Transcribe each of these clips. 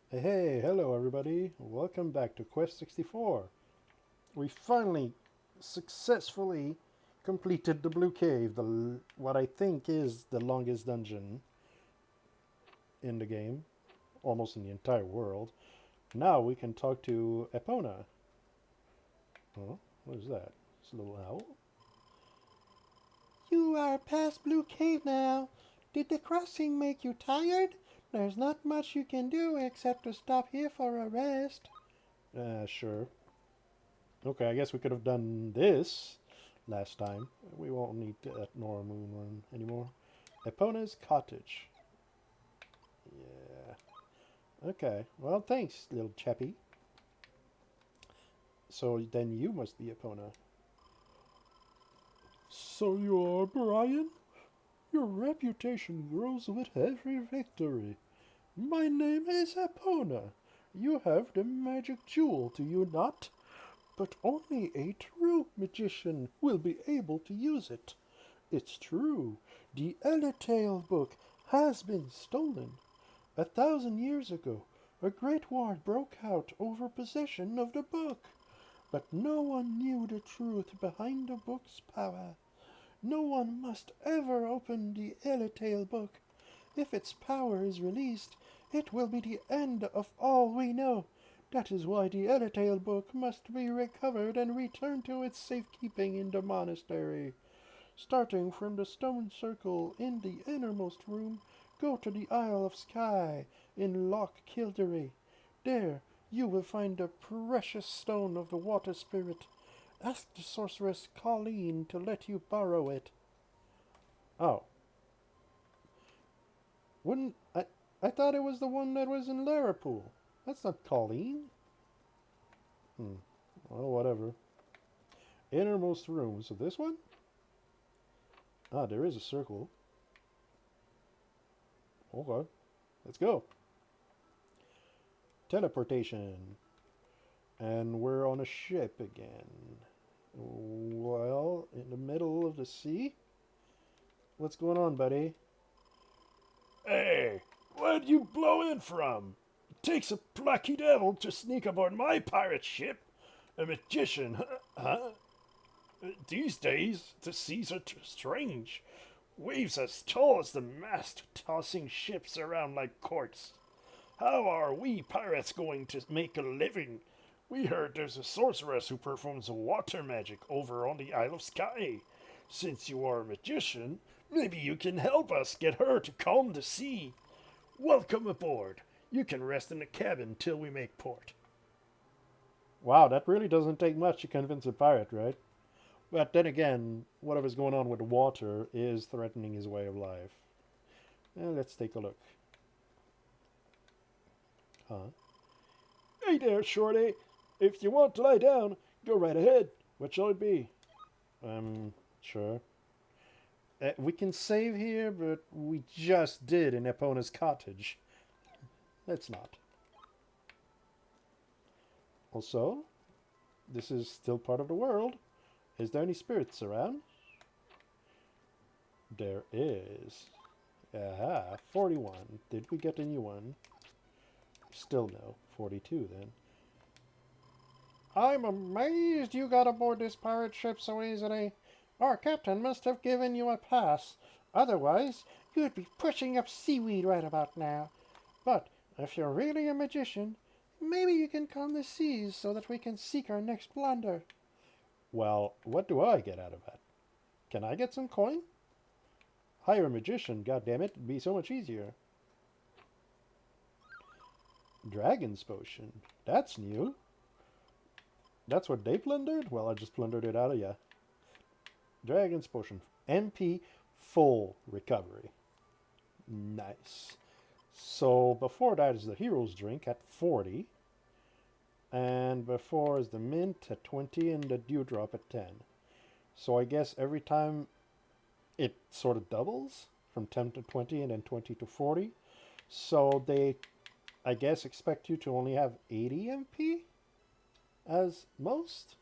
Hey, hello everybody. Welcome back to Quest 64. We finally successfully completed the Blue Cave, what I think is the longest dungeon in the game, almost in the entire world. Now we can talk to Epona. Oh, what is that? It's a little owl. You are past Blue Cave now. Did the crossing make you tired? There's not much you can do except to stop here for a rest. Sure. Okay, I guess we could have done this last time. We won't need that Nora Moon one anymore. Epona's cottage. Yeah. Okay. Well, thanks, little chappy. So then you must be Epona. So you are Brian? Your reputation grows with every victory. My name is Epona. You have the magic jewel, do you not? But only a true magician will be able to use it. It's true, the Eletail book has been stolen. 1,000 years ago, a great war broke out over possession of the book. But no one knew the truth behind the book's power. No one must ever open the Eletail book. If its power is released, it will be the end of all we know. That is why the Eletail book must be recovered and returned to its safekeeping in the monastery. Starting from the stone circle in the innermost room, go to the Isle of Skye in Loch Kildare. There you will find the precious stone of the water spirit. Ask the sorceress Colleen to let you borrow it. Oh, wouldn't I thought it was the one that was in Larapool. That's not Colleen. Hmm. Well, whatever. Innermost room. So this one? Ah, there is a circle. Okay. Let's go. Teleportation. And we're on a ship again. Well, in the middle of the sea? What's going on, buddy? Hey, where'd you blow in from? It takes a plucky devil to sneak aboard my pirate ship. A magician, huh? These days, the seas are strange. Waves as tall as the mast tossing ships around like corks. How are we pirates going to make a living? We heard there's a sorceress who performs water magic over on the Isle of Skye. Since you are a magician, maybe you can help us get her to calm the sea. Welcome aboard. You can rest in the cabin till we make port. Wow, that really doesn't take much to convince a pirate, right? But then again, whatever's going on with the water is threatening his way of life. Let's take a look. Huh? Hey there, Shorty. If you want to lie down, go right ahead. What shall it be? Sure. We can save here, but we just did in Epona's cottage. Let's not. Also, this is still part of the world. Is there any spirits around? There is. Aha, 41. Did we get a new one? Still no. 42 then. I'm amazed you got aboard this pirate ship so easily. Our captain must have given you a pass. Otherwise, you'd be pushing up seaweed right about now. But if you're really a magician, maybe you can calm the seas so that we can seek our next plunder. Well, what do I get out of that? Can I get some coin? Hire a magician, goddammit, it'd be so much easier. Dragon's potion. That's new. That's what they plundered? Well, I just plundered it out of ya. Dragon's potion. MP full recovery. Nice. So before that is the hero's drink at 40. And before is the mint at 20 and the dewdrop at 10. So I guess every time it sort of doubles from 10 to 20 and then 20 to 40. So they, I guess, expect you to only have 80 MP as most.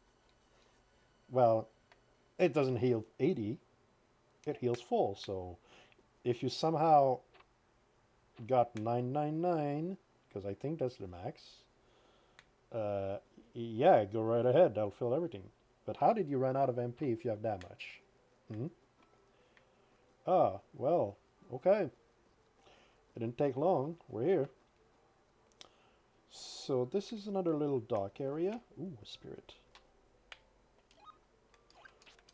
Well, it doesn't heal 80, it heals full. So if you somehow got 999, because I think that's the max. Yeah, go right ahead. That'll fill everything. But how did you run out of MP if you have that much? Hmm? Ah, well, okay. It didn't take long. We're here. So this is another little dock area. Ooh, a spirit.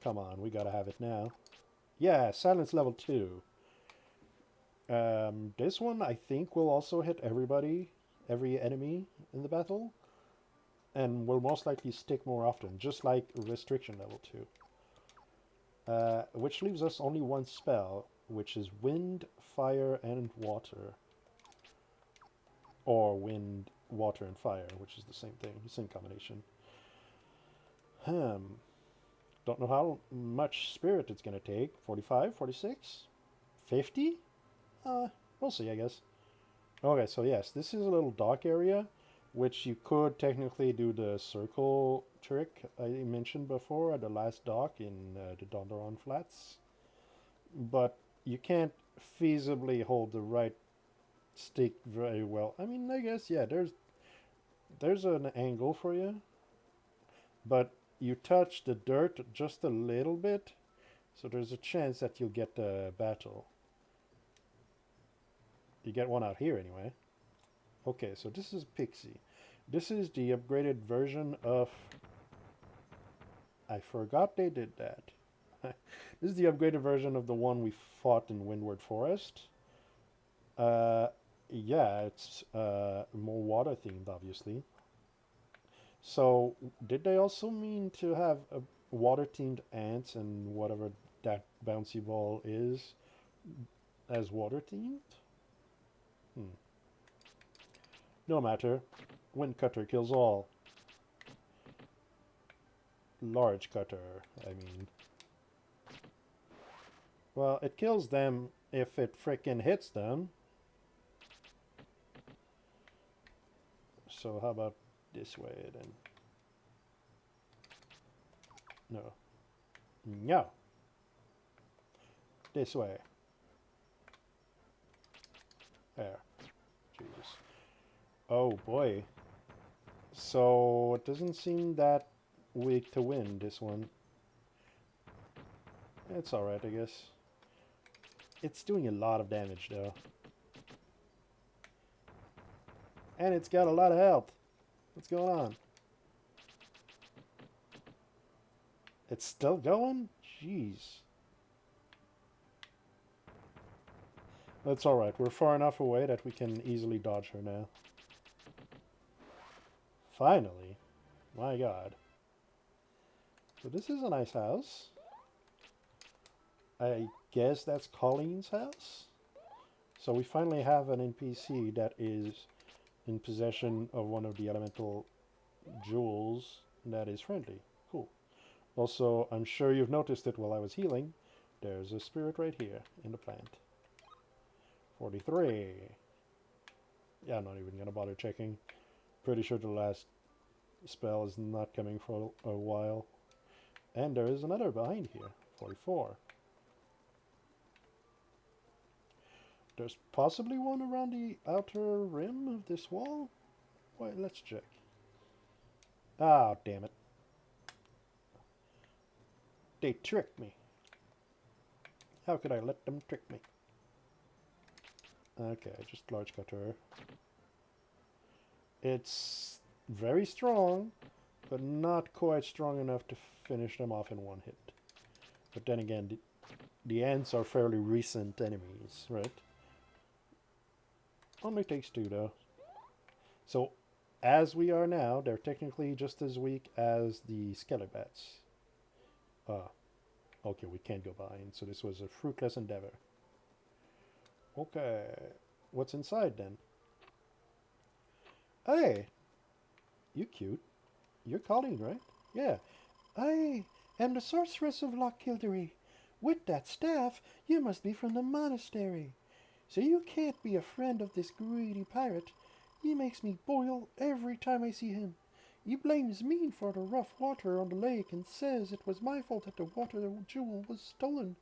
Come on, we gotta have it now. Yeah, silence level 2. This one I think will also hit everybody, every enemy in the battle, and will most likely stick more often, just like restriction level 2. Which leaves us only one spell, which is wind, fire, and water. Or wind, water, and fire, which is the same thing, the same combination. Don't know how much spirit it's going to take. 45, 46, 50? We'll see, I guess. Okay, so yes, this is a little dock area, which you could technically do the circle trick I mentioned before at the last dock in the Donderon Flats. But you can't feasibly hold the right stick very well. I mean, I guess, yeah, there's an angle for you, but you touch the dirt just a little bit, so there's a chance that you'll get the battle. You get one out here anyway. Okay, so this is Pixie. This is the upgraded version of... I forgot they did that. This is the upgraded version of the one we fought in Windward Forest. Yeah, it's more water themed, obviously. So, did they also mean to have water themed ants and whatever that bouncy ball is as water themed? No matter. Wind cutter kills all. Large cutter, I mean. Well, it kills them if it frickin' hits them. So how about this way then? No. No. This way. There. Jesus. Oh boy. So it doesn't seem that weak to win, this one. It's alright, I guess. It's doing a lot of damage though. And it's got a lot of health. What's going on? It's still going? Jeez. That's alright. We're far enough away that we can easily dodge her now. Finally. My god. So this is a nice house. I guess that's Colleen's house? So we finally have an NPC that is in possession of one of the elemental jewels that is friendly. Cool. Also, I'm sure you've noticed it while I was healing. There's a spirit right here in the plant. 43. Yeah, I'm not even going to bother checking. Pretty sure the last spell is not coming for a while. And there is another behind here. 44. There's possibly one around the outer rim of this wall? Wait, let's check. Ah, damn it. They tricked me. How could I let them trick me? Okay, just large cutter. It's very strong, but not quite strong enough to finish them off in one hit. But then again, the ants are fairly recent enemies, right? Only takes 2 though. So, as we are now, they're technically just as weak as the skelebats. Okay, we can't go behind, so this was a fruitless endeavor. Okay, what's inside then? Hey, you cute. You're Colleen, right? Yeah. I am the sorceress of Loch Kildare. With that staff, you must be from the monastery. So you can't be a friend of this greedy pirate. He makes me boil every time I see him. He blames me for the rough water on the lake and says it was my fault that the water jewel was stolen.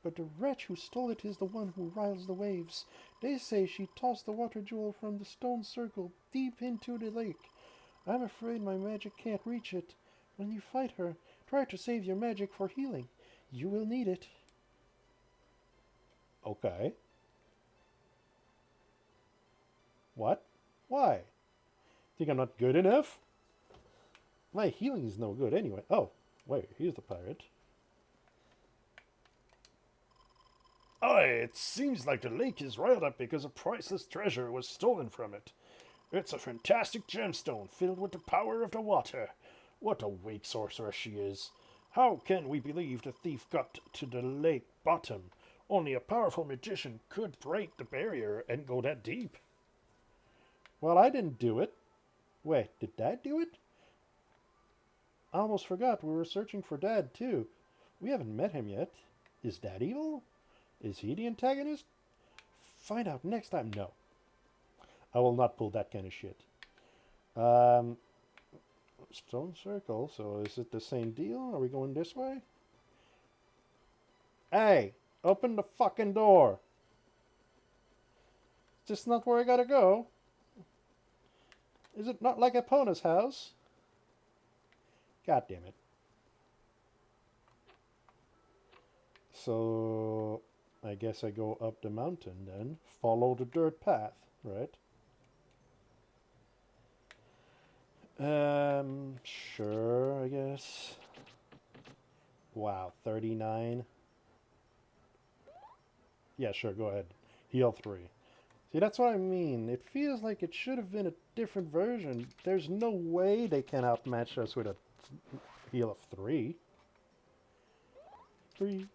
but the wretch who stole it is the one who riles the waves. They say she tossed the water jewel from the stone circle deep into the lake. I'm afraid my magic can't reach it. When you fight her, try to save your magic for healing. You will need it. Okay. What? Why? Think I'm not good enough? My healing is no good anyway. Oh, wait, here's the pirate. Aye, it seems like the lake is riled up because a priceless treasure was stolen from it. It's a fantastic gemstone filled with the power of the water. What a weak sorceress she is. How can we believe the thief got to the lake bottom? Only a powerful magician could break the barrier and go that deep. Well, I didn't do it. Wait, did Dad do it? I almost forgot we were searching for Dad, too. We haven't met him yet. Is Dad evil? Is he the antagonist? Find out next time. No. I will not pull that kind of shit. Stone circle, so is it the same deal? Are we going this way? Hey! Open the fucking door! Is this not where I gotta go? Is it not like Epona's house? God damn it. So, I guess I go up the mountain then. Follow the dirt path, right? Sure, I guess. Wow, 39. Yeah, sure, go ahead. Heal 3. See, that's what I mean. It feels like it should have been a different version. There's no way they can outmatch us with a heal of 3. 3.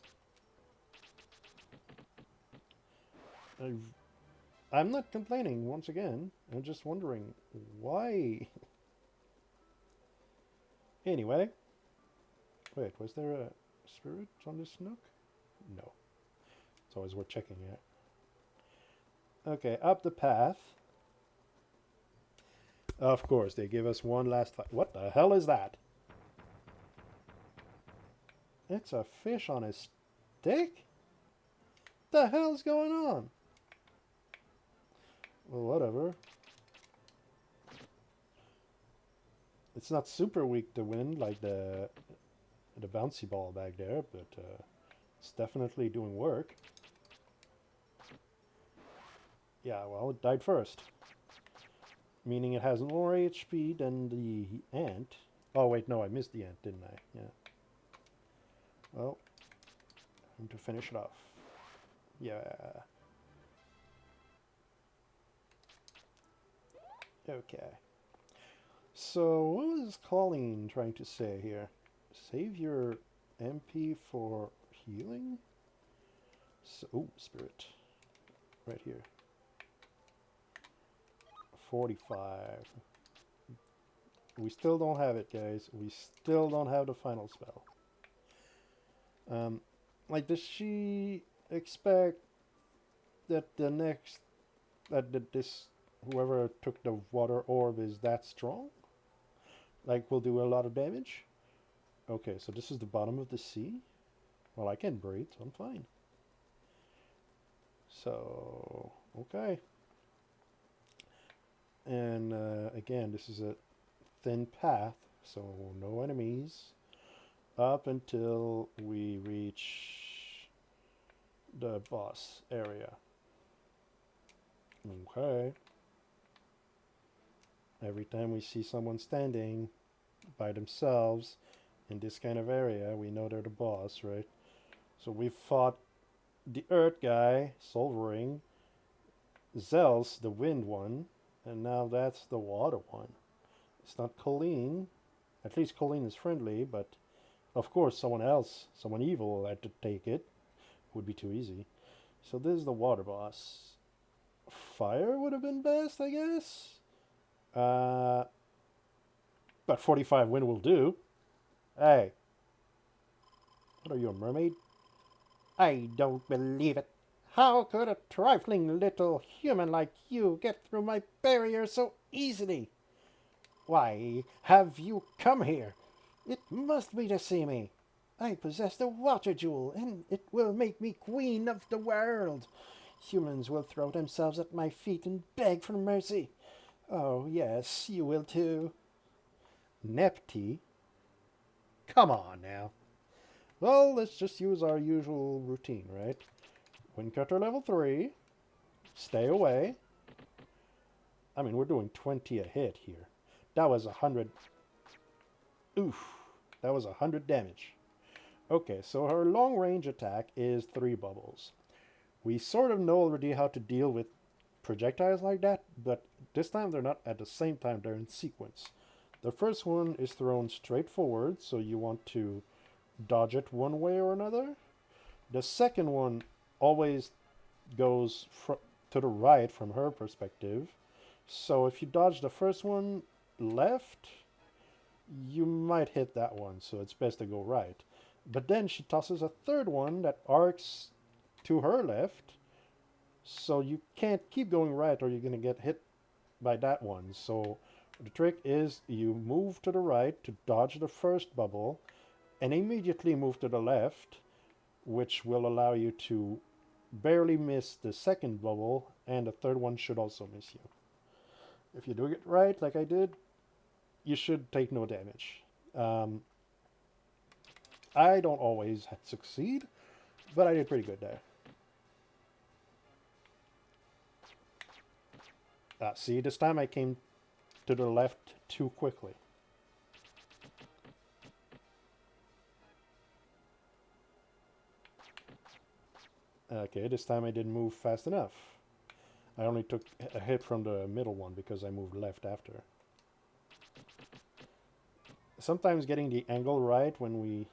I'm not complaining, once again. I'm just wondering, why? Anyway. Wait, was there a spirit on this nook? No. It's always worth checking, yeah. Okay, up the path. Of course, they give us one last fight. What the hell is that? It's a fish on a stick? What the hell's going on? Well, whatever. It's not super weak to wind like the bouncy ball back there, but it's definitely doing work. Yeah, well, it died first. Meaning it has more HP than the ant. Oh, wait, no, I missed the ant, didn't I? Yeah. Well, time to finish it off. Yeah. Okay. So, what was Colleen trying to say here? Save your MP for healing? So, oh, spirit. Right here. 45. We still don't have it, guys. We still don't have the final spell. Like, does she expect that the next... that this... whoever took the water orb is that strong? Like, will do a lot of damage? Okay, so this is the bottom of the sea? Well, I can breathe, so I'm fine. So, okay. And again, this is a thin path, so no enemies up until we reach the boss area. Okay. Every time we see someone standing by themselves in this kind of area, we know they're the boss, right? So we fought the earth guy, Solvering, Zels, the wind one, and now that's the water one. It's not Colleen. At least Colleen is friendly, but of course someone else, someone evil had to take it. Would be too easy. So this is the water boss. Fire would have been best, I guess. But 45 wind will do. Hey. What are you, a mermaid? I don't believe it. How could a trifling little human like you get through my barrier so easily? Why have you come here? It must be to see me. I possess the water jewel, and it will make me queen of the world. Humans will throw themselves at my feet and beg for mercy. Oh, yes, you will too. Nepty? Come on now. Well, let's just use our usual routine, right? Windcutter level 3. Stay away. I mean, we're doing 20 a hit here. That was 100. Oof. That was 100 damage. Okay, so her long range attack is 3 bubbles. We sort of know already how to deal with projectiles like that, but this time they're not at the same time, they're in sequence. The first one is thrown straight forward, so you want to dodge it one way or another. The second one always goes to the right from her perspective. So if you dodge the first one left, you might hit that one, so it's best to go right. But then she tosses a third one that arcs to her left, so you can't keep going right or you're going to get hit by that one. So the trick is you move to the right to dodge the first bubble and immediately move to the left, which will allow you to barely miss the second bubble, and the third one should also miss you. If you do it right, like I did, you should take no damage. I don't always succeed, but I did pretty good there. See, this time I came to the left too quickly. Okay, this time I didn't move fast enough. I only took a hit from the middle one because I moved left after. Sometimes getting the angle right when we...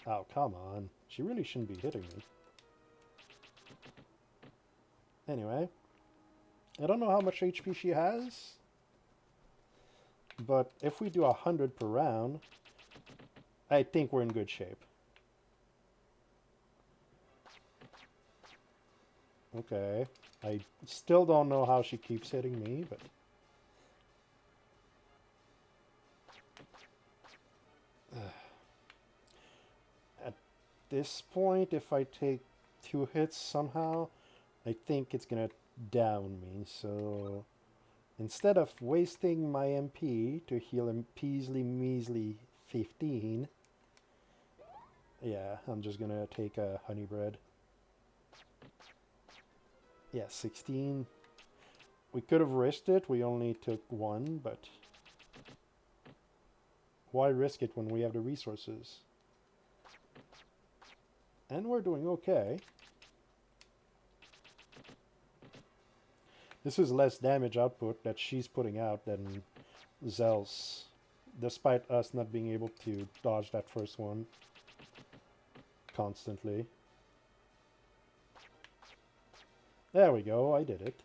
Oh, come on. She really shouldn't be hitting me. Anyway. I don't know how much HP she has. But if we do 100 per round, I think we're in good shape. Okay. I still don't know how she keeps hitting me, but... At this point, if I take 2 hits somehow, I think it's gonna down me, so... Instead of wasting my MP to heal a measly 15, yeah, I'm just gonna take a honey bread. Yeah, 16. We could have risked it, we only took 1, but... Why risk it when we have the resources? And we're doing okay. This is less damage output that she's putting out than Zell's, despite us not being able to dodge that first one constantly. There we go, I did it.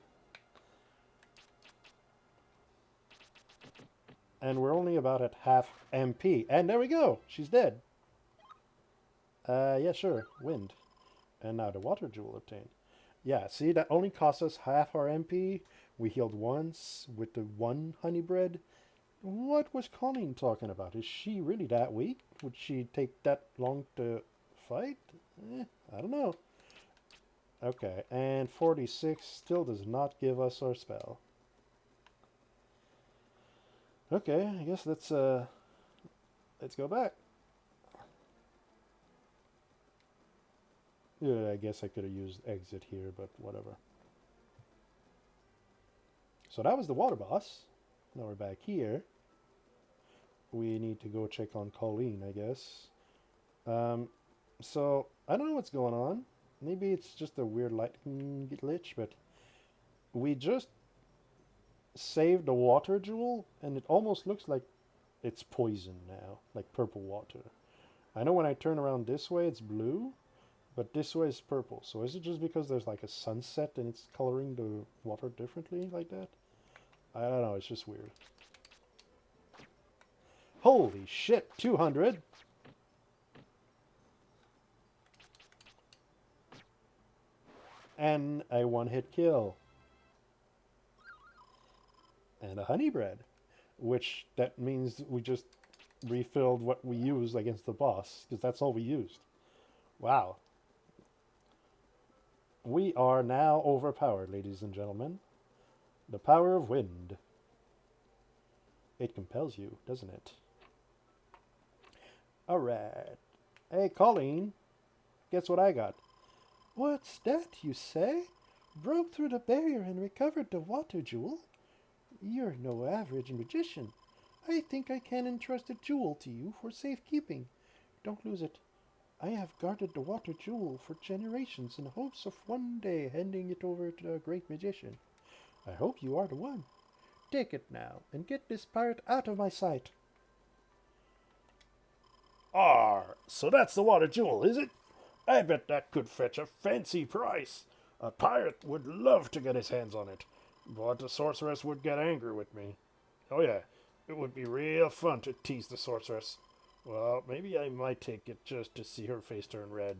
And we're only about at half MP. And there we go, she's dead. Yeah, sure, wind. And now the water jewel obtained. Yeah, see, that only cost us half our MP. We healed once with the 1 honey bread. What was Colleen talking about? Is she really that weak? Would she take that long to fight? I don't know. Okay, and 46 still does not give us our spell. Okay, I guess let's go back. Yeah, I guess I could have used exit here, but whatever. So that was the water boss. Now we're back here. We need to go check on Colleen, I guess. So, I don't know what's going on. Maybe it's just a weird lightning glitch, but we just saved the water jewel, and it almost looks like it's poison now, like purple water. I know when I turn around this way, it's blue. But this way is purple. So is it just because there's like a sunset and it's coloring the water differently like that? I don't know. It's just weird. Holy shit. 200. And a 1-hit kill. And a honey bread. Which that means we just refilled what we used against the boss, because that's all we used. Wow. We are now overpowered, ladies and gentlemen. The power of wind. It compels you, doesn't it? Alright. Hey, Colleen. Guess what I got? What's that, you say? Broke through the barrier and recovered the water jewel? You're no average magician. I think I can entrust a jewel to you for safekeeping. Don't lose it. I have guarded the water jewel for generations in hopes of one day handing it over to a great magician. I hope you are the one. Take it now, and get this pirate out of my sight. So that's the water jewel, is it? I bet that could fetch a fancy price. A pirate would love to get his hands on it, but the sorceress would get angry with me. Oh yeah, it would be real fun to tease the sorceress. Well, maybe I might take it just to see her face turn red.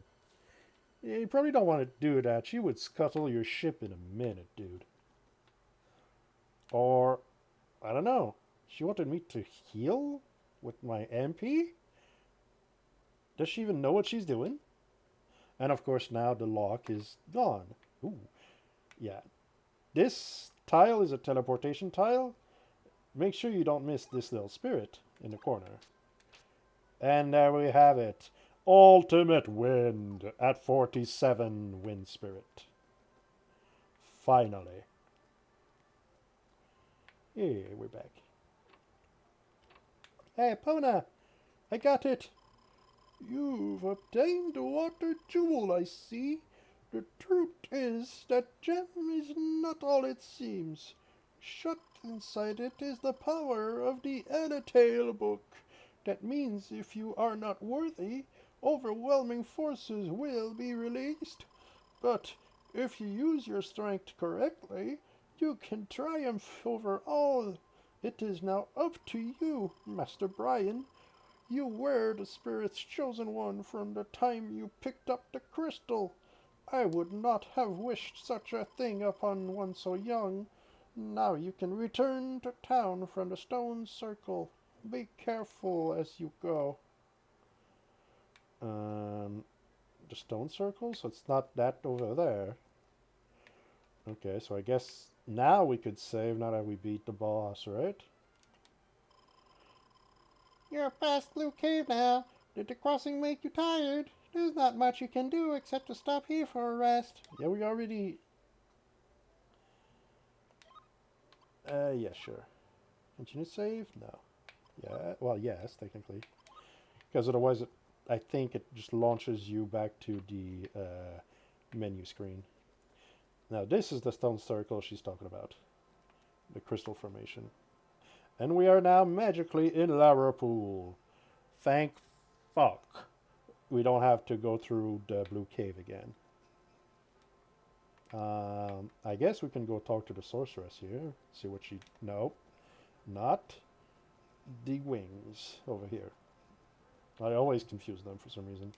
Yeah, you probably don't want to do that. She would scuttle your ship in a minute, dude. Or, I don't know. She wanted me to heal with my MP? Does she even know what she's doing? And of course now the lock is gone. Ooh, yeah. This tile is a teleportation tile. Make sure you don't miss this little spirit in the corner. And there we have it. Ultimate wind at 47 wind spirit. Finally. Yeah, we're back. Hey, Epona! I got it! You've obtained the water jewel, I see. The truth is that gem is not all it seems. Shut inside it is the power of the Anatale book. That means if you are not worthy, overwhelming forces will be released. But if you use your strength correctly, you can triumph over all. It is now up to you, Master Brian. You were the spirit's chosen one from the time you picked up the crystal. I would not have wished such a thing upon one so young. Now you can return to town from the stone circle. Be careful as you go. The stone circle? So it's not that over there. Okay, so I guess now we could save now that we beat the boss, right? You're past Blue Cave now. Did the crossing make you tired? There's not much you can do except to stop here for a rest. Yeah, we already... yeah, sure. Continue save? No. Yeah, well, yes, technically. Because otherwise, I think it just launches you back to the menu screen. Now, this is the stone circle she's talking about. The crystal formation. And we are now magically in Lava Pool. Thank fuck. We don't have to go through the blue cave again. I guess we can go talk to the sorceress here. See what she... No. Not the wings over here. I always confuse them for some reason.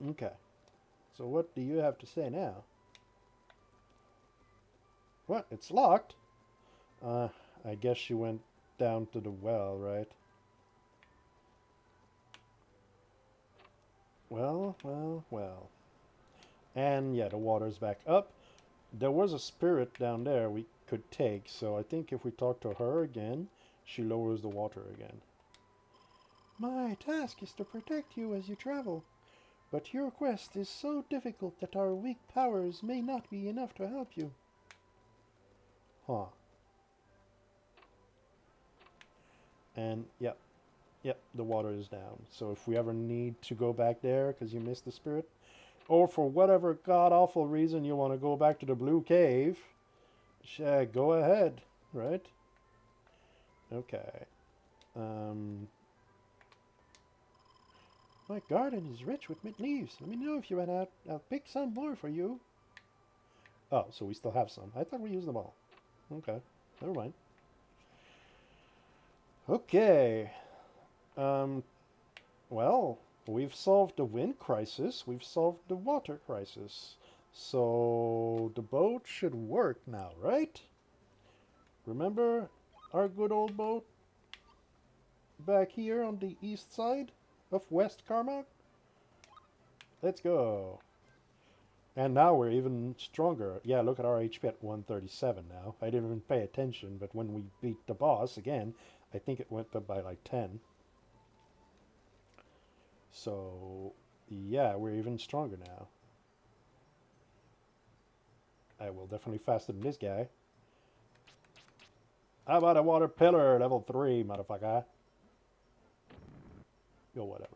Okay. So what do you have to say now? What? It's locked? I guess she went down to the well, right? Well. And yeah, the water's back up. There was a spirit down there we could take, so I think if we talk to her again, she lowers the water again. My task is to protect you as you travel, but your quest is so difficult that our weak powers may not be enough to help you. Huh. And yep, the water is down. So if we ever need to go back there because you missed the spirit, or for whatever god-awful reason you want to go back to the blue cave, go ahead, right? Okay. My garden is rich with mint leaves. Let me know if you run out. I'll pick some more for you. Oh, so we still have some. I thought we used them all. Okay, never mind. Okay. Well, we've solved the wind crisis. We've solved the water crisis. So the boat should work now, right? Remember our good old boat? back here on the east side of West Carmack. Let's go. And now we're even stronger. Yeah, look at our HP at 137 now. I didn't even pay attention, but when we beat the boss again, I think it went up by like 10. So, yeah, we're even stronger now. I will definitely faster than this guy. How about a water pillar, level 3, motherfucker? Yo, whatever.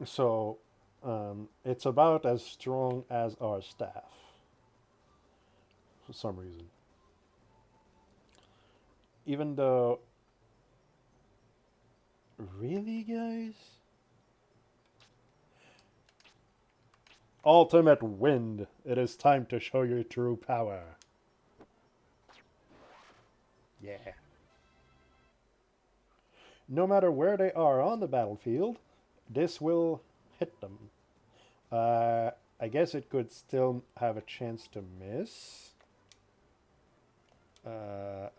So, it's about as strong as our staff. For some reason. Even though... Really, guys? Ultimate Wind. It is time to show your true power. Yeah. No matter where they are on the battlefield, this will hit them. I guess it could still have a chance to miss.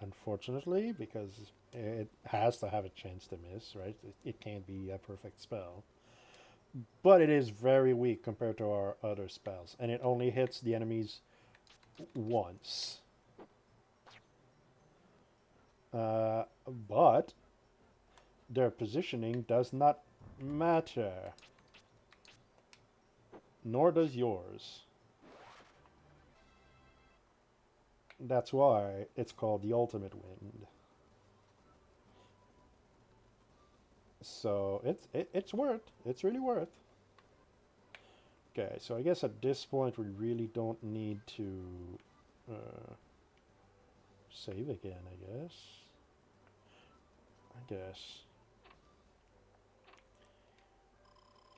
Unfortunately, because it has to have a chance to miss, right? It can't be a perfect spell. But it is very weak compared to our other spells, and it only hits the enemies once. But their positioning does not matter. Nor does yours. That's why it's called the Ultimate Wind. So it's worth. It's really worth. Okay, so I guess at this point we really don't need to save again, I guess.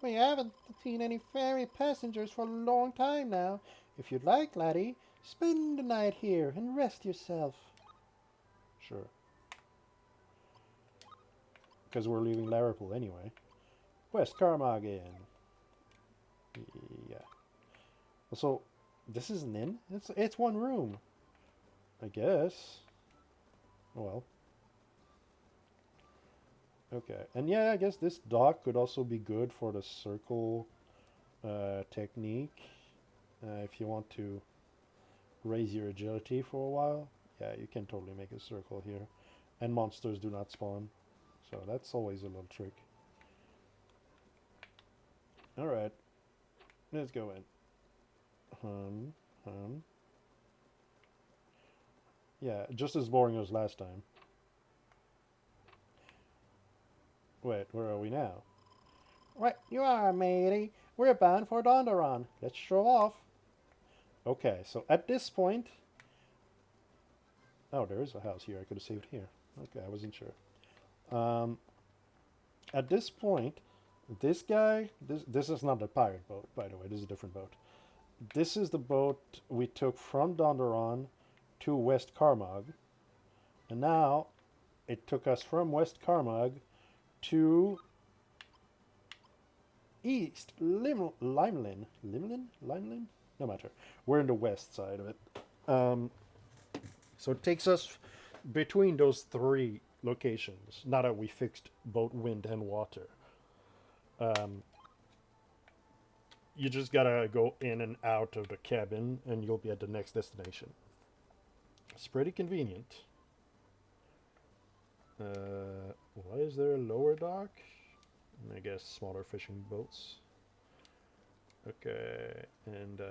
We haven't seen any ferry passengers for a long time now. If you'd like, laddie, spend the night here and rest yourself. Sure. Because we're leaving Larapool anyway. West Carmack again. Yeah. So, this is an inn? It's one room. I guess. Well. Okay. And yeah, I guess this dock could also be good for the circle technique. If you want to raise your agility for a while. Yeah, you can totally make a circle here. And monsters do not spawn. So that's always a little trick. Alright. Let's go in. Yeah, just as boring as last time. Wait, where are we now? Right, you are, matey. We're bound for Donderon. Let's show off. Okay, so at this point... Oh, there is a house here. I could have saved here. Okay, I wasn't sure. At this point, this guy... This is not the pirate boat, by the way. This is a different boat. This is the boat we took from Donderon to West Carmack. And now, it took us from West Carmack to East Limelin. Limelin? No matter. We're in the west side of it. So it takes us between those three locations. Now that we fixed both wind and water. You just gotta go in and out of the cabin and you'll be at the next destination. It's pretty convenient. Why is there a lower dock? I guess smaller fishing boats. Okay, and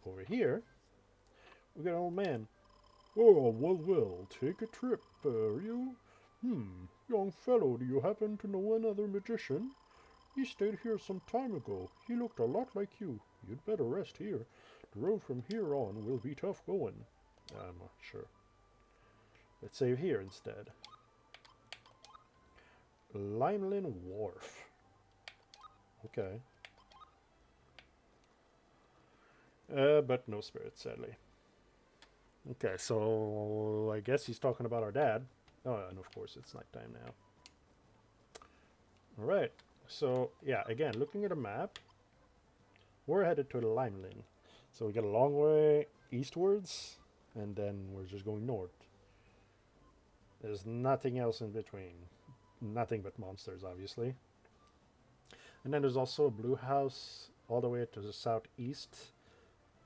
over here, we got an old man. Oh, well, take a trip, you? Young fellow, do you happen to know another magician? He stayed here some time ago. He looked a lot like you. You'd better rest here. The road from here on will be tough going. I'm not sure. Let's save here instead. Limelin Wharf. Okay. But no spirits, sadly. Okay, so I guess he's talking about our dad. Oh, and of course it's nighttime now. Alright, so yeah, again, looking at a map, we're headed to Limelin. So we got a long way eastwards, and then we're just going north. There's nothing else in between. Nothing but monsters, obviously. And then there's also a blue house all the way to the southeast.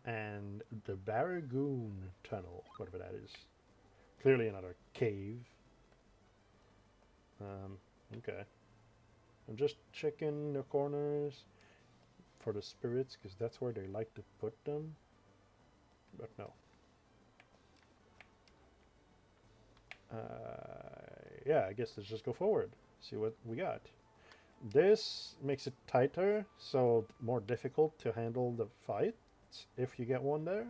And the Barragoon Tunnel, whatever that is. Clearly another cave. Okay. I'm just checking the corners for the spirits, because that's where they like to put them. But no. Yeah, I guess let's just go forward. See what we got. This makes it tighter, so more difficult to handle the fight if you get one there.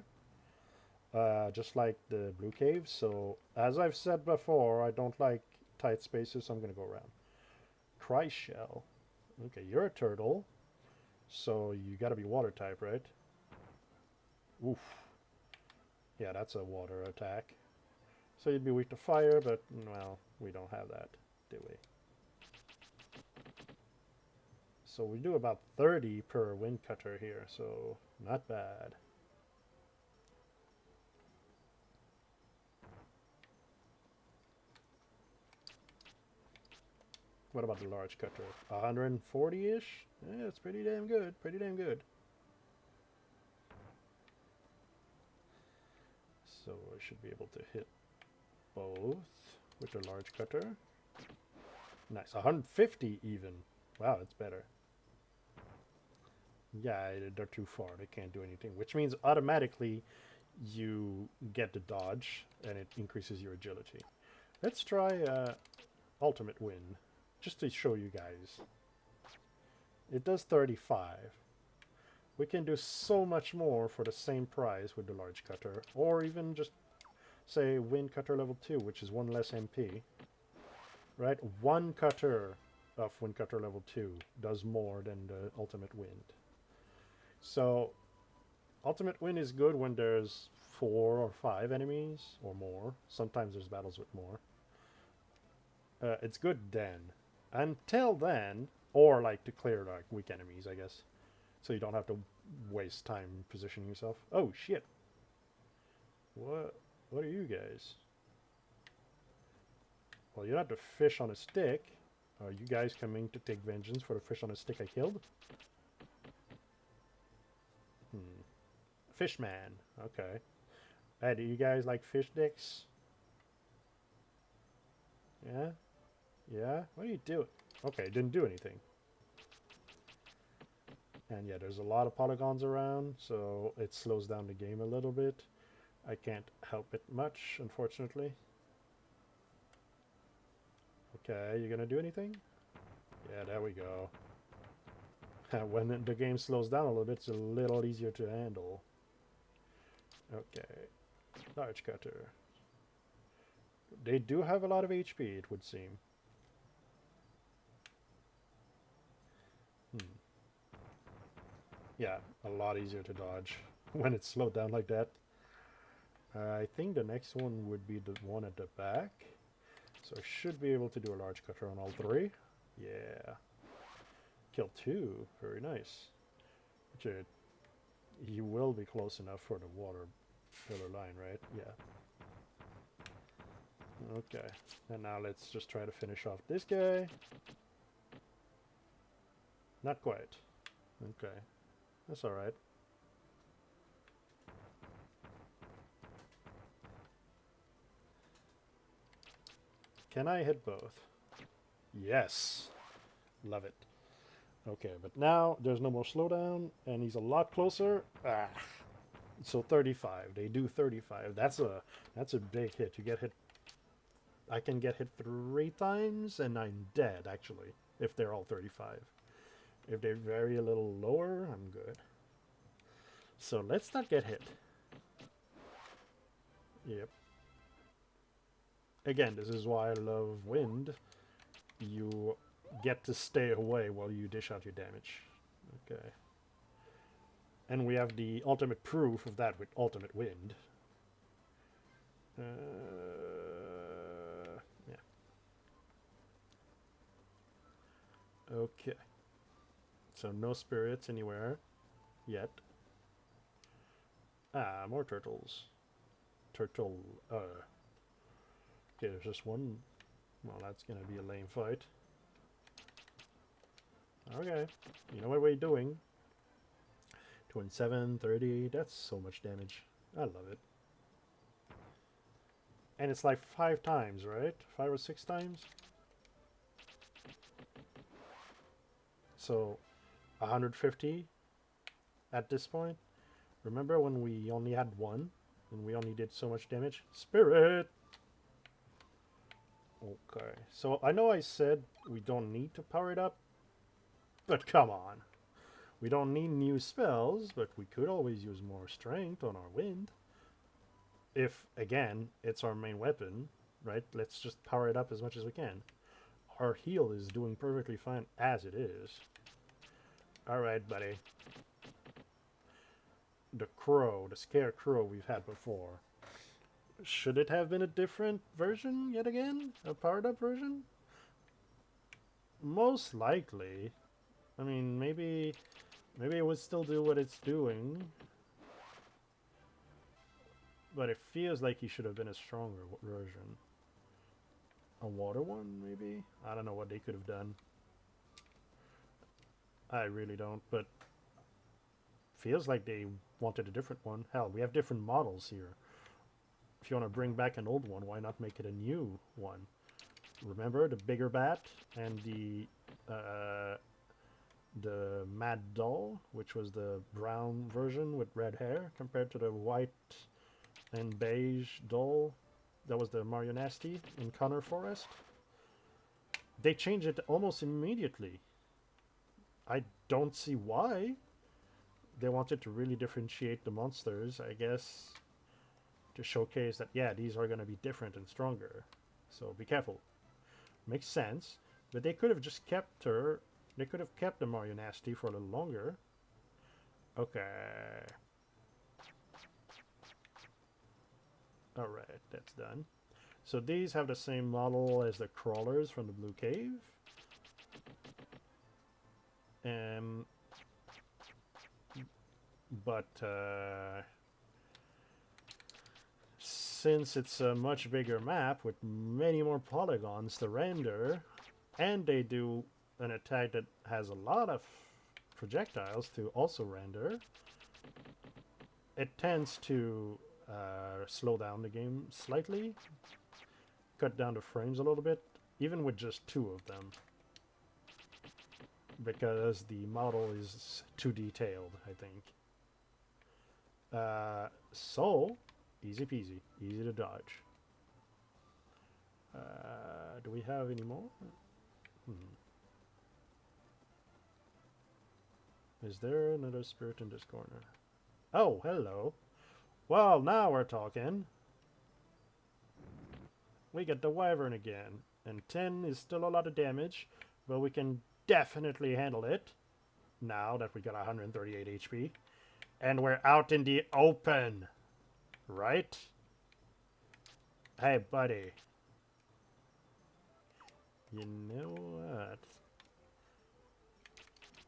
Just like the blue cave. So, as I've said before, I don't like tight spaces, so I'm going to go around. Cry shell. Okay, you're a turtle. So, you got to be water type, right? Oof. Yeah, that's a water attack. So, you'd be weak to fire, but, well, we don't have that, do we? So, we do about 30 per wind cutter here, so not bad. What about the large cutter? 140-ish? Yeah, it's pretty damn good. Pretty damn good. So I should be able to hit both with the large cutter. Nice. 150 even. Wow, that's better. Yeah, they're too far. They can't do anything. Which means automatically you get the dodge and it increases your agility. Let's try ultimate win. Just to show you guys. It does 35. We can do so much more for the same price with the large cutter. Or even just, say, wind cutter level 2, which is 1 less MP. Right? 1 cutter of wind cutter level 2 does more than the ultimate wind. So, ultimate wind is good when there's 4 or 5 enemies, or more. Sometimes there's battles with more. It's good then. Until then, or like to clear like weak enemies, I guess. So you don't have to waste time positioning yourself. Oh shit. What are you guys? Well, you're not the fish on a stick. Are you guys coming to take vengeance for the fish on a stick I killed? Fishman. Okay. Hey, do you guys like fish dicks? Yeah? Yeah? What are you doing? Okay, didn't do anything. And yeah, there's a lot of polygons around, so it slows down the game a little bit. I can't help it much, unfortunately. Okay, you gonna do anything? Yeah, there we go. When the game slows down a little bit, it's a little easier to handle. Okay, large cutter. They do have a lot of HP, it would seem. Yeah, a lot easier to dodge when it's slowed down like that. I think the next one would be the one at the back. So I should be able to do a large cutter on all 3. Yeah. Kill 2. Very nice. You will be close enough for the water pillar line, right? Yeah. Okay. And now let's just try to finish off this guy. Not quite. Okay. That's alright. Can I hit both? Yes. Love it. Okay, but now there's no more slowdown, and he's a lot closer. Ah. So 35. They do 35. That's a big hit. You get hit. I can get hit 3 times, and I'm dead, actually, if they're all 35. If they vary a little lower, I'm good. So let's not get hit. Yep. Again, this is why I love wind. You get to stay away while you dish out your damage. Okay. And we have the ultimate proof of that with ultimate wind. Yeah. Okay. So no spirits anywhere yet. Ah, more turtles. Okay, there's just one. Well, that's gonna be a lame fight. Okay, you know what we're doing. 27, 30, that's so much damage. I love it. And it's like 5 times, right? 5 or 6 times? So, 150 at this point. Remember when we only had 1? And we only did so much damage? Spirit! Okay, so I know I said we don't need to power it up. But come on. We don't need new spells, but we could always use more strength on our wind. If, again, it's our main weapon, right? Let's just power it up as much as we can. Our heal is doing perfectly fine as it is. Alright, buddy. The crow, the scarecrow we've had before. Should it have been a different version yet again? A powered up version? Most likely. I mean, maybe it would still do what it's doing. But it feels like he should have been a stronger version. A water one, maybe? I don't know what they could have done. I really don't, but feels like they wanted a different one. Hell, we have different models here. If you want to bring back an old one, why not make it a new one? Remember the bigger bat and the Mad Doll, which was the brown version with red hair, compared to the white and beige doll that was the Marionasti in Connor Forest. They changed it almost immediately. I don't see why. They wanted to really differentiate the monsters, I guess, to showcase that, yeah, these are going to be different and stronger. So be careful. Makes sense. But they could have just kept her. They could have kept the Marionasti for a little longer. Okay. Alright, that's done. So these have the same model as the crawlers from the Blue Cave. But since it's a much bigger map with many more polygons to render, and they do an attack that has a lot of projectiles to also render, it tends to slow down the game slightly, cut down the frames a little bit, even with just 2 of them, because the model is too detailed, I think. So, easy peasy, easy to dodge. Do we have any more? Is there another spirit in this corner? Oh, hello. Well, now we're talking. We get the wyvern again, and 10 is still a lot of damage, but we can definitely handle it now that we got 138 HP. And we're out in the open, right? Hey, buddy. You know what?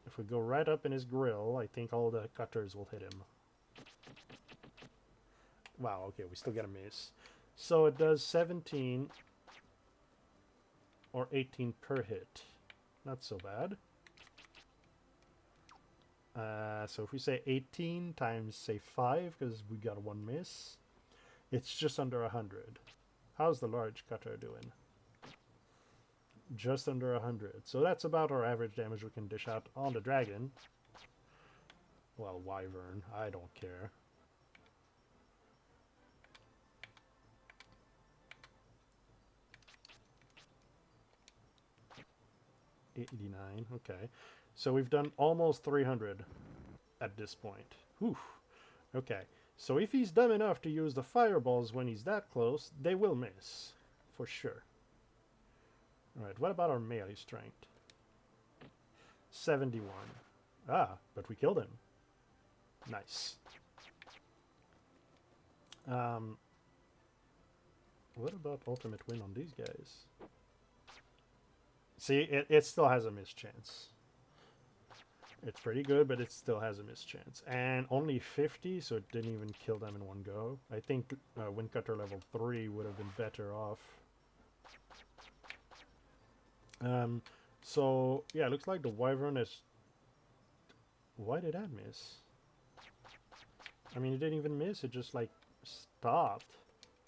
If we go right up in his grill, I think all the cutters will hit him. Wow, okay, we still get a miss. So it does 17 or 18 per hit. Not so bad. So if we say 18 times, say 5, because we got 1 miss, it's just under 100. How's the large cutter doing? Just under 100. So that's about our average damage we can dish out on the dragon. Well, wyvern, I don't care. $89, okay. So we've done almost 300 at this point. Whew. Okay, so if he's dumb enough to use the fireballs when he's that close, they will miss, for sure. Alright, what about our melee strength? 71. Ah, but we killed him. Nice. What about ultimate win on these guys? See, it still has a mischance. It's pretty good, but it still has a mischance. And only 50, so it didn't even kill them in one go. I think Windcutter level 3 would have been better off. So yeah, it looks like the wyvern is. Why did that miss? I mean, it didn't even miss. It just like stopped.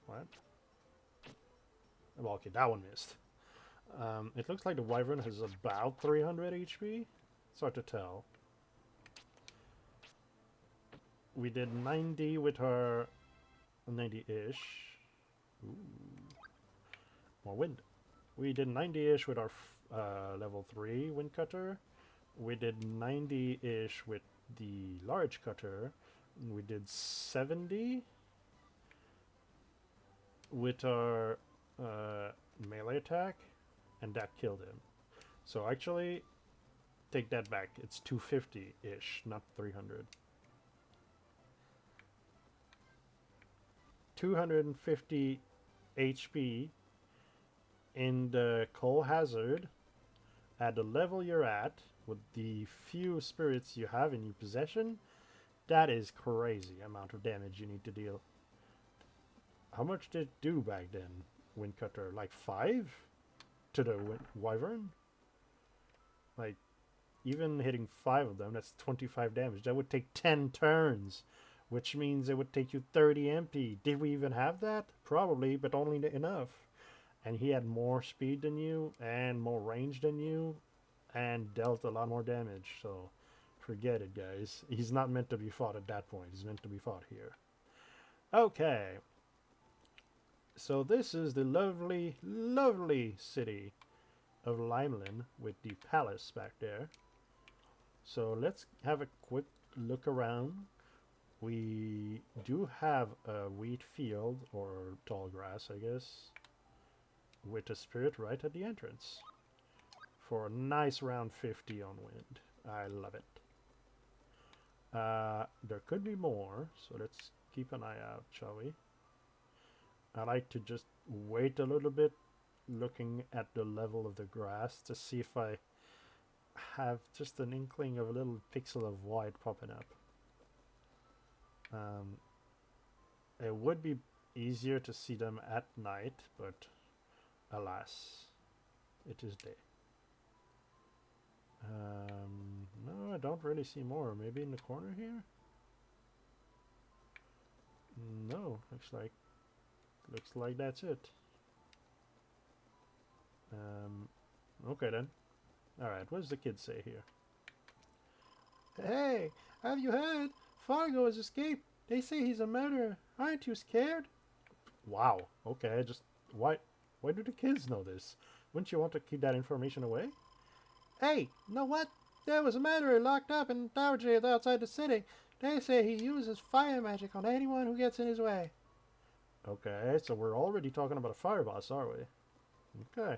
What? Well, okay, that one missed. It looks like the wyvern has about 300 HP. It's hard to tell. We did 90 with her, 90-ish. Ooh, more wind. We did 90-ish with our level 3 wind cutter. We did 90-ish with the large cutter. We did 70 with our melee attack, and that killed him. So actually, take that back. It's 250-ish, not 300. 250 HP in the coal hazard at the level you're at with the few spirits you have in your possession. That is crazy amount of damage you need to deal. How much did it do back then, wind cutter? Like 5 to the wyvern? Like, even hitting 5 of them, that's 25 damage. That would take 10 turns, which means it would take you 30 MP. Did we even have that? Probably, but only enough. And he had more speed than you, and more range than you, and dealt a lot more damage, so forget it, guys. He's not meant to be fought at that point. He's meant to be fought here. Okay. So this is the lovely, lovely city of Limelin with the palace back there. So let's have a quick look around. We do have a wheat field, or tall grass, I guess, with a spirit right at the entrance for a nice round 50 on wind. I love it. There could be more, so let's keep an eye out, shall we? I like to just wait a little bit, looking at the level of the grass to see if I have just an inkling of a little pixel of white popping up. It would be easier to see them at night, but alas, it is day. No, I don't really see more. Maybe in the corner here? No, looks like that's it. Okay then. Alright, what does the kid say here? Hey, have you heard? Fargo has escaped. They say he's a murderer. Aren't you scared? Wow, okay, just why do the kids know this? Wouldn't you want to keep that information away? Hey, know what? There was a murderer locked up in tower jail outside the city. They say he uses fire magic on anyone who gets in his way. Okay, so we're already talking about a fire boss, are we? Okay.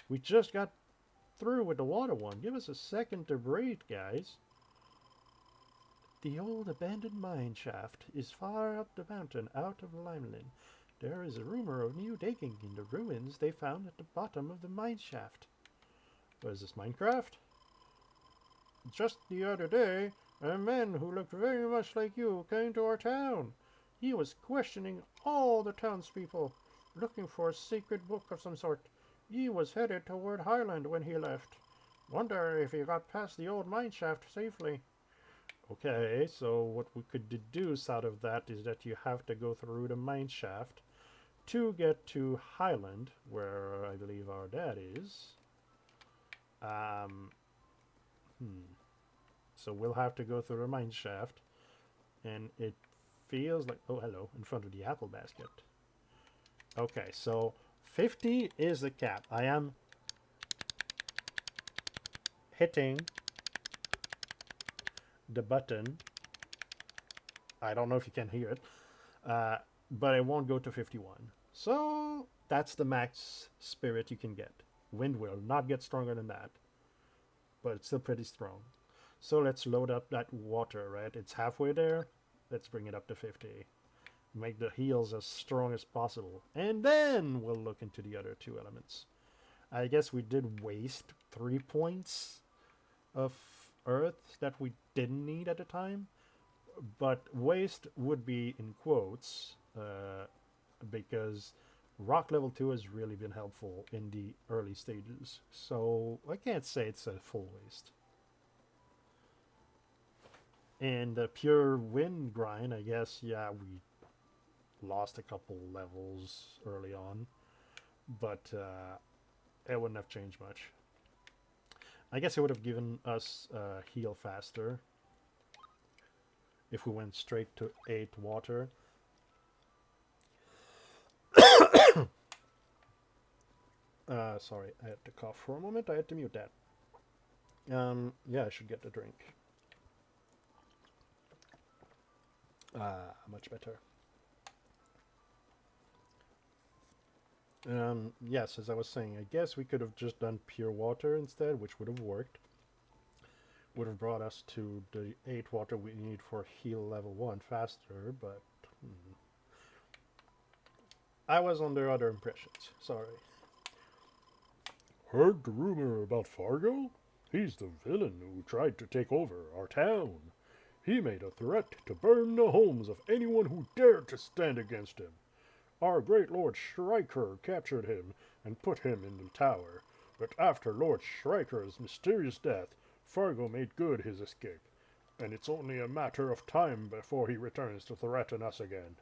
We just got through with the water one. Give us a second to breathe, guys. The old abandoned mine shaft is far up the mountain out of Limelin. There is a rumor of new digging in the ruins they found at the bottom of the mine shaft. What is this, Minecraft? Just the other day, a man who looked very much like you came to our town. He was questioning all the townspeople, looking for a secret book of some sort. He was headed toward Highland when he left. Wonder if he got past the old mine shaft safely. Okay, so what we could deduce out of that is that you have to go through the mine shaft to get to Highland, where I believe our dad is. So we'll have to go through the mine shaft, and it feels like, oh hello, in front of the apple basket. Okay, so 50 is the cap. I am hitting the button. I don't know if you can hear it, but it won't go to 51. So that's the max spirit you can get. Wind will not get stronger than that, but it's still pretty strong. So let's load up that water, right? It's halfway there. Let's bring it up to 50. Make the heals as strong as possible. And then we'll look into the other two elements. I guess we did waste 3 points of earth that we didn't need at the time. But waste would be in quotes, because Rock level 2 has really been helpful in the early stages, so I can't say it's a full waste. And the pure wind grind, I guess, yeah, we lost a couple levels early on, but it wouldn't have changed much. I guess it would have given us heal faster if we went straight to 8 water. Sorry, I had to cough for a moment. I had to mute that. Yeah, I should get the drink. Much better. Yes, as I was saying, I guess we could have just done pure water instead, which would have worked. Would have brought us to the 8 water we need for heal level 1 faster, but I was under other impressions. Sorry. Heard the rumor about Fargo? He's the villain who tried to take over our town. He made a threat to burn the homes of anyone who dared to stand against him. Our great Lord Stryker captured him and put him in the tower. But after Lord Stryker's mysterious death, Fargo made good his escape, and it's only a matter of time before he returns to threaten us again.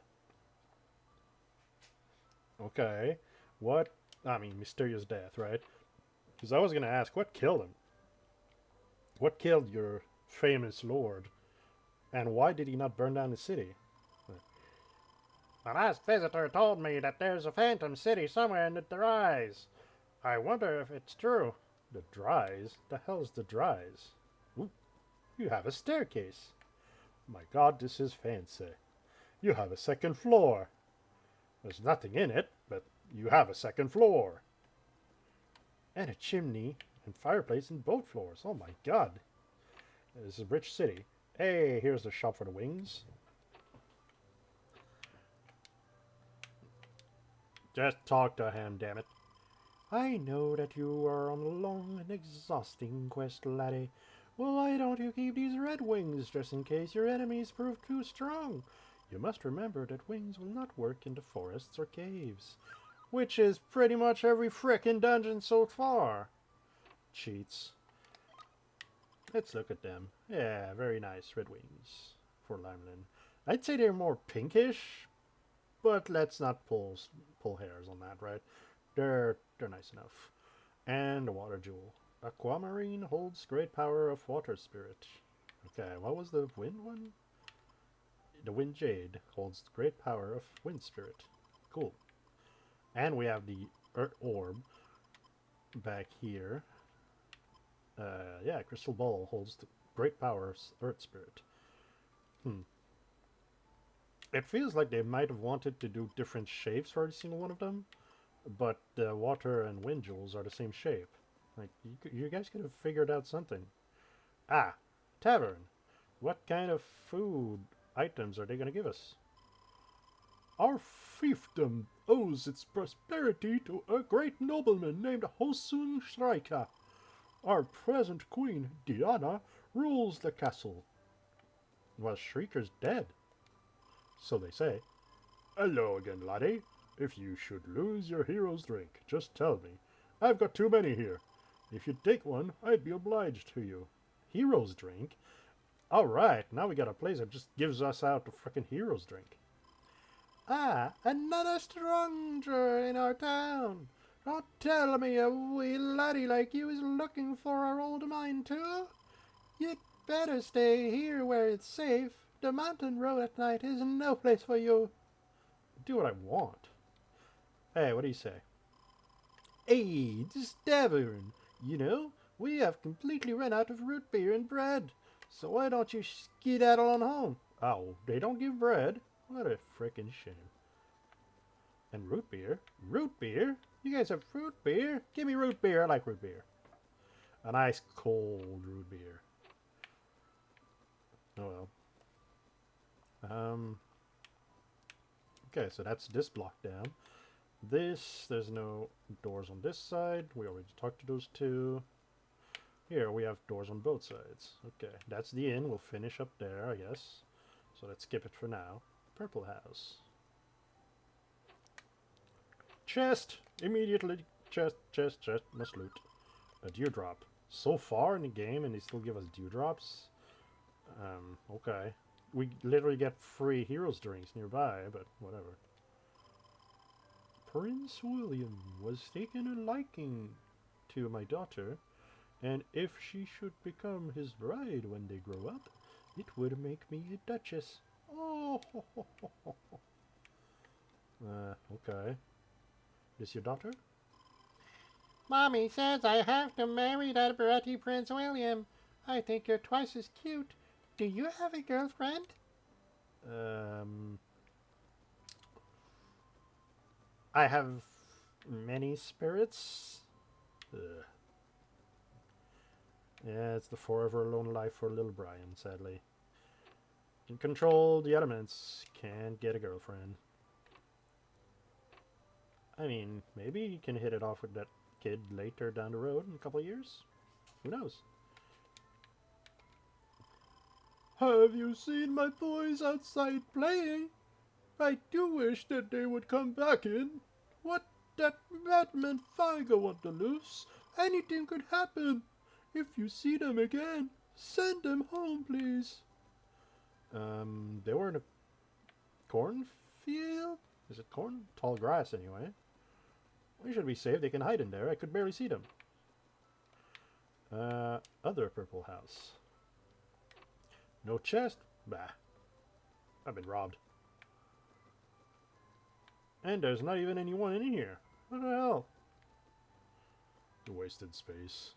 Okay. What? I mean, mysterious death, right? Because I was going to ask, what killed him? What killed your famous lord? And why did he not burn down the city? The last visitor told me that there's a phantom city somewhere in the Dries. I wonder if it's true. The Dries? The hell's the Dries? Ooh, you have a staircase. My god, this is fancy. You have a second floor. There's nothing in it, but you have a second floor. And a chimney and fireplace in both floors. Oh my god. This is a rich city. Hey, here's the shop for the wings. Just talk to him, damn it. I know that you are on a long and exhausting quest, laddie. Well, why don't you keep these red wings just in case your enemies prove too strong? You must remember that wings will not work in the forests or caves. Which is pretty much every frickin' dungeon so far. Cheats. Let's look at them. Yeah, very nice red wings for Limelin. I'd say they're more pinkish, but let's not pull hairs on that, right? They're nice enough. And the water jewel. Aquamarine holds great power of water spirit. Okay, what was the wind one? The wind jade holds great power of wind spirit. Cool. And we have the earth orb back here. Yeah, crystal ball holds the great power of earth spirit. It feels like they might have wanted to do different shapes for every single one of them, but the water and wind jewels are the same shape. Like, you guys could have figured out something. Ah, tavern. What kind of food items are they going to give us? Our fiefdom owes its prosperity to a great nobleman named Hosun Stryker. Our present queen, Diana, rules the castle. Well, Shrieker's dead. So they say. Hello again, laddie. If you should lose your hero's drink, just tell me. I've got too many here. If you'd take one, I'd be obliged to you. Hero's drink? Alright, now we got a place that just gives us out the frickin' hero's drink. Ah, another stranger in our town. Don't tell me a wee laddie like you is looking for our old mine too. You'd better stay here where it's safe. The mountain road at night is no place for you. Do what I want. Hey, what do you say? Hey, this tavern. You know, we have completely run out of root beer and bread. So why don't you skedaddle on home? Oh, they don't give bread? What a frickin' shame. And root beer? Root beer? You guys have root beer? Give me root beer. I like root beer. A nice cold root beer. Oh well. Okay, so that's this block down. There's no doors on this side. We already talked to those two. Here we have doors on both sides. Okay, that's the inn. We'll finish up there, I guess. So let's skip it for now. Purple house. Chest! Immediately! Chest, chest, chest. Must loot. A dewdrop. So far in the game, and they still give us dewdrops? Okay. We literally get free heroes drinks nearby, but whatever. Prince William was taken a liking to my daughter, and if she should become his bride when they grow up, it would make me a duchess. Oh, okay. This your daughter? Mommy says I have to marry that bratty Prince William. I think you're twice as cute. Do you have a girlfriend? I have many spirits. Ugh. Yeah, it's the forever alone life for little Brian, sadly. Can control the elements, can't get a girlfriend. I mean, maybe you can hit it off with that kid later down the road in a couple of years. Who knows? Have you seen my boys outside playing? I do wish that they would come back in. What that madman Figo want to loose? Anything could happen. If you see them again, send them home, please. They were in a cornfield? Is it corn? Tall grass, anyway. We should be safe. They can hide in there. I could barely see them. Other purple house. No chest? Bah. I've been robbed. And there's not even anyone in here. What the hell? Wasted space.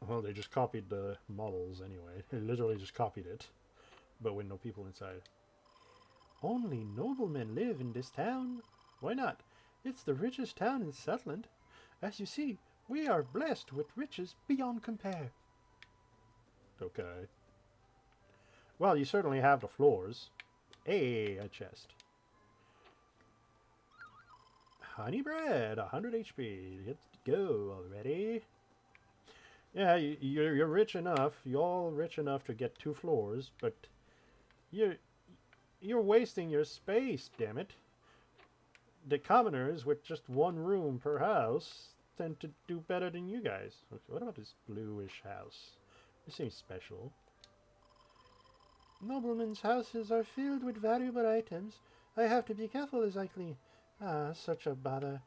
Well, they just copied the models anyway. They literally just copied it. But with no people inside. Only noblemen live in this town. Why not? It's the richest town in Scotland. As you see, we are blessed with riches beyond compare. Okay. Well, you certainly have the floors. Hey, a chest. Honey bread, 100 HP. Let's go already. Yeah, you're rich enough. You're all rich enough to get 2 floors, but you're wasting your space, damn it. The commoners with just 1 room per house tend to do better than you guys. Okay, what about this bluish house? This seems special. Noblemen's houses are filled with valuable items. I have to be careful as I clean. Ah, such a bother.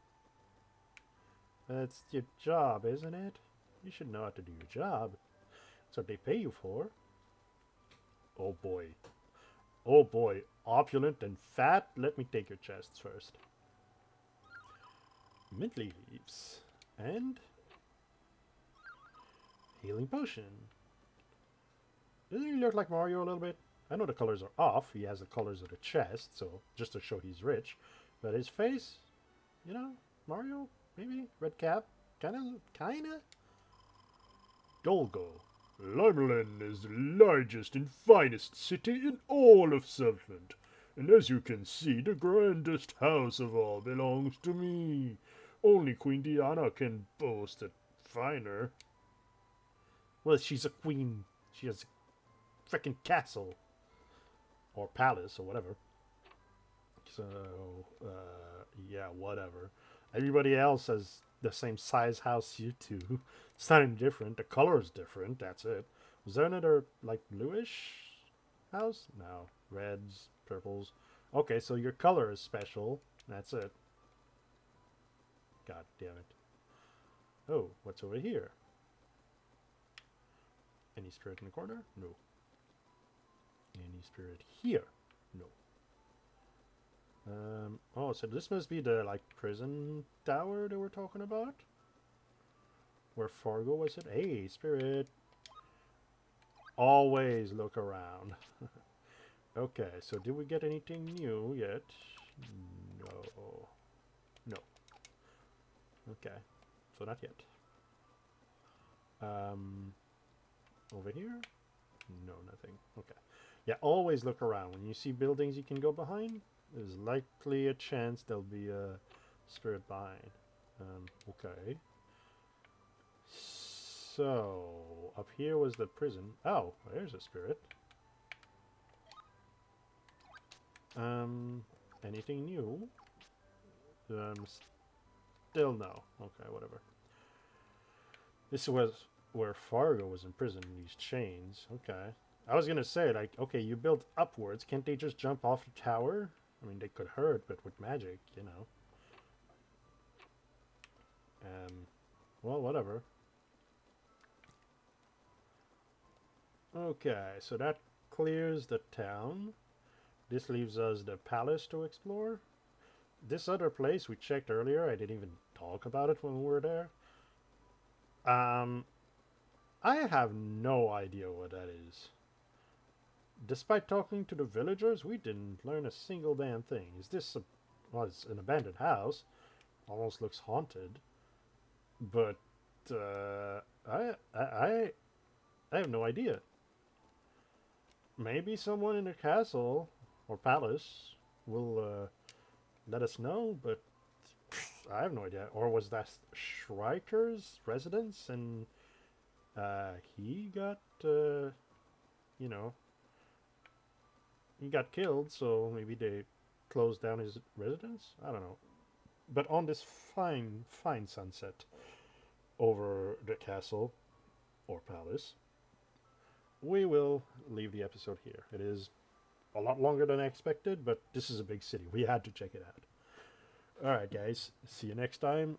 That's your job, isn't it? You should know how to do your job. That's what they pay you for. Oh boy. Oh boy. Opulent and fat? Let me take your chests first. Mint leaves. And healing potion. Doesn't he look like Mario a little bit? I know the colors are off. He has the colors of the chest, so just to show he's rich. But his face, you know, Mario, maybe? Red cap? Kinda? Dolgo. Limelin is the largest and finest city in all of Scotland. And as you can see, the grandest house of all belongs to me. Only Queen Diana can boast a finer. Well, she's a queen. She has a freaking castle. Or palace, or whatever. So, yeah, whatever. Everybody else has the same size house you do. It's not any different. The color is different. That's it. Was there another, like, bluish house? No. Reds, purples. Okay, so your color is special. That's it. God damn it. Oh, what's over here? Any spirit in the corner? No. Any spirit here? No. Oh, so this must be the, like, prison tower that we're talking about? Where Fargo was it? Hey, spirit! Always look around. Okay, so did we get anything new yet? No. No. Okay, so not yet. Over here? No, nothing. Okay. Yeah, always look around. When you see buildings you can go behind, there's likely a chance there'll be a spirit behind. Okay. So, up here was the prison. Oh, there's a spirit. Anything new? Still no. Okay, whatever. This was where Fargo was imprisoned in these chains. Okay. I was gonna say, like, okay, you built upwards. Can't they just jump off the tower? I mean, they could hurt, but with magic, you know. Well, whatever. Okay, so that clears the town. This leaves us the palace to explore. This other place we checked earlier, I didn't even talk about it when we were there. I have no idea what that is. Despite talking to the villagers, we didn't learn a single damn thing. Is this a... Well, it's an abandoned house. Almost looks haunted. But, I have no idea. Maybe someone in the castle or palace will let us know, but I have no idea. Or was that Schreiker's residence and he got, you know, he got killed, so maybe they closed down his residence? I don't know. But on this fine, fine sunset over the castle or palace, we will leave the episode here. It is a lot longer than I expected, but this is a big city. We had to check it out. Alright, guys. See you next time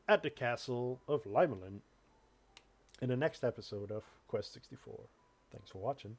at the castle of Limelin in the next episode of Quest 64. Thanks for watching.